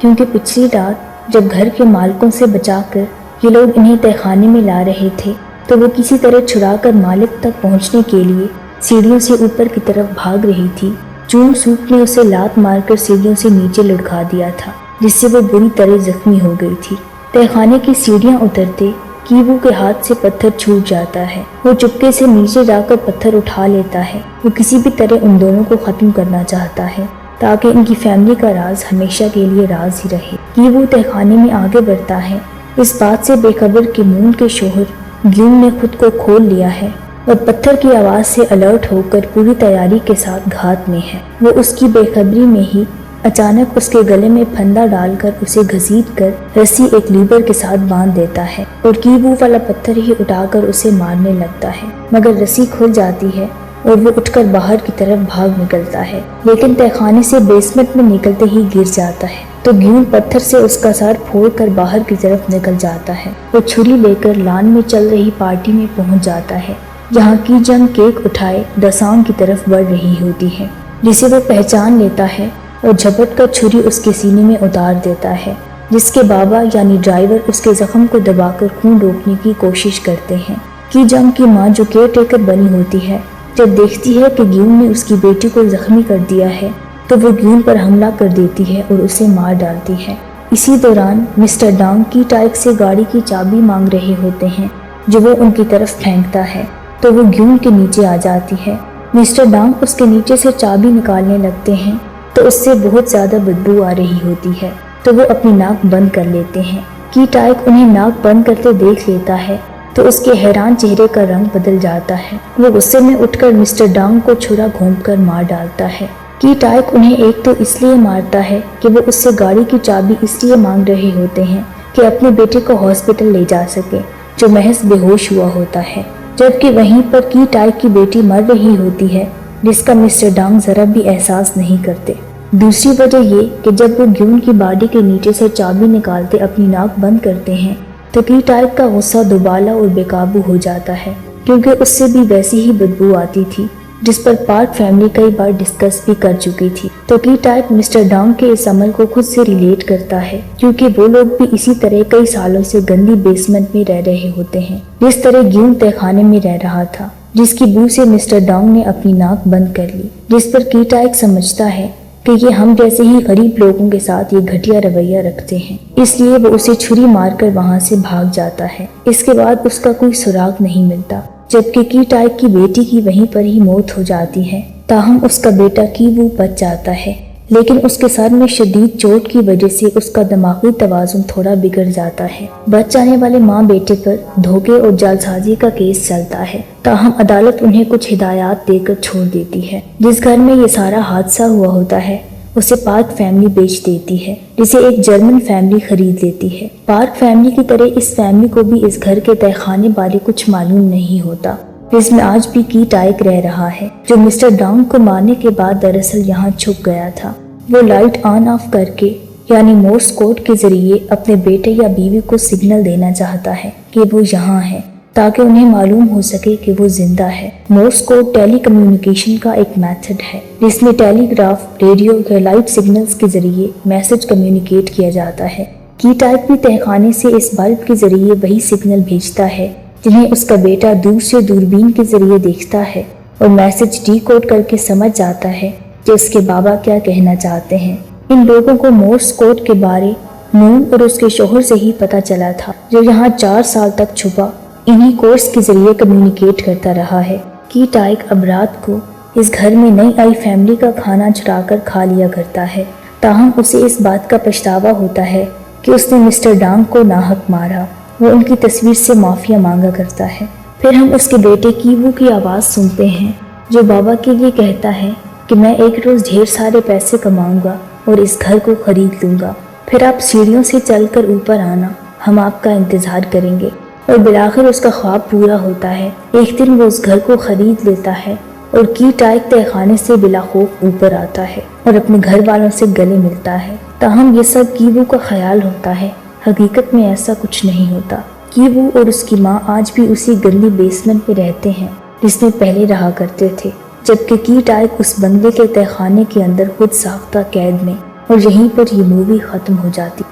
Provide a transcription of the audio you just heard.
کیونکہ پچھلی رات جب گھر کے مالکوں سے بچا کر یہ لوگ انہیں تہخانے میں لا رہے تھے تو وہ کسی طرح چھڑا کر مالک تک پہنچنے کے لیے سیڑھیوں سے اوپر کی طرف بھاگ رہی تھی۔ چون سوپ نے اسے لات مار کر سیڑھیوں سے نیچے لڑکا دیا تھا، جس سے وہ بری طرح زخمی ہو گئی تھی۔ تہخانے کی سیڑھیاں اترتے کیوو کے ہاتھ سے پتھر چھوٹ جاتا ہے۔ وہ چپکے سے نیچے جا کر پتھر اٹھا لیتا ہے۔ وہ کسی بھی طرح ان دونوں کو ختم کرنا چاہتا ہے تاکہ ان کی فیملی کا راز ہمیشہ کے لیے راز ہی رہے۔ کیوو تہخانے میں آگے بڑھتا ہے، اس بات سے بے خبر کہ مون کے شوہر گیون نے خود کو کھول لیا ہے اور پتھر کی آواز سے الرٹ ہو کر پوری تیاری کے ساتھ گھات میں ہے۔ وہ اس کی بے خبری میں ہی اچانک اس کے گلے میں پھندا ڈال کر اسے گھسیٹ کر رسی ایک لیور کے ساتھ باندھ دیتا ہے اور کیوو والا پتھر ہی اٹھا کر اسے مارنے لگتا ہے، مگر رسی کھل جاتی ہے اور وہ اٹھ کر باہر کی طرف بھاگ نکلتا ہے، لیکن تہخانے سے بیسمنٹ میں نکلتے ہی گر جاتا ہے تو گیون پتھر سے اس کا سر پھوڑ کر باہر کی طرف نکل جاتا ہے۔ وہ چھری لے کر لان میں چل رہی پارٹی میں پہنچ جاتا ہے جہاں کی جنگ کیک اٹھائے دسانگ کی طرف بڑھ رہی ہوتی ہے، جسے وہ پہچان لیتا ہے اور جھپٹ کر چھری اس کے سینے میں اتار دیتا ہے، جس کے بابا یعنی ڈرائیور اس کے زخم کو دبا کر خون روکنے کی کوشش کرتے ہیں۔ کی جنگ کی ماں جو کیئر ٹیکر بنی ہوتی ہے جب دیکھتی ہے کہ گیون نے اس کی بیٹی کو زخمی کر دیا ہے تو وہ گیون پر حملہ کر دیتی ہے اور اسے مار ڈالتی ہے۔ اسی دوران مسٹر ڈانگ کی ٹائک سے گاڑی کی چابی مانگ رہے ہوتے ہیں جو وہ ان کی طرف پھینکتا ہے تو وہ گیون کے نیچے آ جاتی ہے۔ مسٹر ڈانگ اس کے نیچے سے چابی نکالنے لگتے ہیں تو اس سے بہت زیادہ بدبو آ رہی ہوتی ہے تو وہ اپنی ناک بند کر لیتے ہیں۔ کی ٹائک انہیں ناک بند کرتے دیکھ لیتا ہے تو اس کے حیران چہرے کا رنگ بدل جاتا ہے۔ وہ غصے میں اٹھ کر مسٹر ڈانگ کو چھرا گھونپ کر مار ڈالتا ہے۔ کی ٹائک انہیں ایک تو اس لیے مارتا ہے کہ وہ اس سے گاڑی کی چابی اس لیے مانگ رہے ہوتے ہیں کہ اپنے بیٹے کو ہاسپٹل لے جا سکے جو محض بے ہوش ہوا ہوتا ہے، جبکہ وہیں پر کی ٹائک کی بیٹی مر رہی ہوتی ہے جس کا مسٹر ڈانگ ذرا بھی احساس نہیں کرتے۔ دوسری وجہ یہ کہ جب وہ گیون کی باڈی کے نیچے سے چابی نکالتے اپنی ناک بند کرتے ہیں تو کی ٹائک کا غصہ دوبالا اور بے قابو ہو جاتا ہے، کیونکہ اس سے بھی ویسی ہی بدبو آتی تھی جس پر پارک فیملی کئی بار ڈسکس بھی کر چکی تھی۔ تو کی ٹائک مسٹر ڈانگ کے اس عمل کو خود سے ریلیٹ کرتا ہے، کیونکہ وہ لوگ بھی اسی طرح کئی سالوں سے گندی بیسمنٹ میں رہ رہے ہوتے ہیں جس طرح گیون تہخانے میں رہ رہا تھا، جس کی بو سے مسٹر ڈانگ نے اپنی ناک بند کر لی، جس پر کی ٹائک سمجھتا ہے کہ یہ ہم جیسے ہی غریب لوگوں کے ساتھ یہ گھٹیا رویہ رکھتے ہیں، اس لیے وہ اسے چھری مار کر وہاں سے بھاگ جاتا ہے۔ اس کے بعد اس کا کوئی سراغ نہیں ملتا، جبکہ کی ٹائک کی بیٹی کی وہیں پر ہی موت ہو جاتی ہے، تاہم اس کا بیٹا کیوو بچ جاتا ہے، لیکن اس کے سر میں شدید چوٹ کی وجہ سے اس کا دماغی توازن تھوڑا بگڑ جاتا ہے۔ بچ جانے والے ماں بیٹے پر دھوکے اور جعلسازی کا کیس چلتا ہے، تاہم عدالت انہیں کچھ ہدایات دے کر چھوڑ دیتی ہے۔ جس گھر میں یہ سارا حادثہ ہوا ہوتا ہے اسے پارک فیملی بیچ دیتی ہے، جسے ایک جرمن فیملی خرید لیتی ہے۔ پارک فیملی کی طرح اس فیملی کو بھی اس گھر کے تہخانے بارے کچھ معلوم نہیں ہوتا، جس میں آج بھی کی ٹائک رہ رہا ہے، جو مسٹر ڈانگ کو مارنے کے بعد دراصل یہاں چھپ گیا تھا۔ وہ لائٹ آن آف کر کے یعنی مورس کوڈ کے ذریعے اپنے بیٹے یا بیوی کو سگنل دینا چاہتا ہے کہ وہ یہاں ہے، تاکہ انہیں معلوم ہو سکے کہ وہ زندہ ہے۔ مورس کوڈ ٹیلی کمیونیکیشن کا ایک میتھڈ ہے جس میں ٹیلی گراف، ریڈیو یا لائٹ سگنلز کے ذریعے میسج کمیونیکیٹ کیا جاتا ہے۔ کی ٹائک بھی تہخانے سے اس بلب کے ذریعے وہی سگنل بھیجتا ہے جنہیں اس کا بیٹا دور سے دوربین کے ذریعے دیکھتا ہے اور میسج ڈی کوڈ کر کے سمجھ جاتا ہے کہ اس کے بابا کیا کہنا چاہتے ہیں۔ ان لوگوں کو مورس کوڈ کے بارے مون اور اس کے شوہر سے ہی پتہ چلا تھا، جو یہاں 4 سال تک چھپا انہی کورس کے ذریعے کمیونیکیٹ کرتا رہا ہے۔ کی ٹائک اب رات کو اس گھر میں نئی آئی فیملی کا کھانا چرا کر کھا لیا کرتا ہے، تاہم اسے اس بات کا پچھتاوا ہوتا ہے کہ اس نے مسٹر ڈانگ کو ناحق مارا۔ وہ ان کی تصویر سے معافیا مانگا کرتا ہے۔ پھر ہم اس کے بیٹے کیوو کی آواز سنتے ہیں جو بابا کے لیے کہتا ہے کہ میں ایک روز ڈھیر سارے پیسے کماؤں گا اور اس گھر کو خرید لوں گا، پھر آپ سیڑھیوں سے چل کر اوپر آنا، ہم آپ کا انتظار کریں گے۔ اور بالآخر اس کا خواب پورا ہوتا ہے۔ ایک دن وہ اس گھر کو خرید لیتا ہے اور کی ٹائک تہخانے سے بلا خوف اوپر آتا ہے اور اپنے گھر والوں سے گلے ملتا ہے، تاہم یہ سب کیوو کا خیال ہوتا ہے، حقیقت میں ایسا کچھ نہیں ہوتا۔ کیوو اور اس کی ماں آج بھی اسی گندی بیسمنٹ میں رہتے ہیں جس میں پہلے رہا کرتے تھے، جبکہ کی ٹائک اس بنگلے کے تہخانے کے اندر خود ساختہ قید میں اور یہیں پر یہ مووی ختم ہو جاتی۔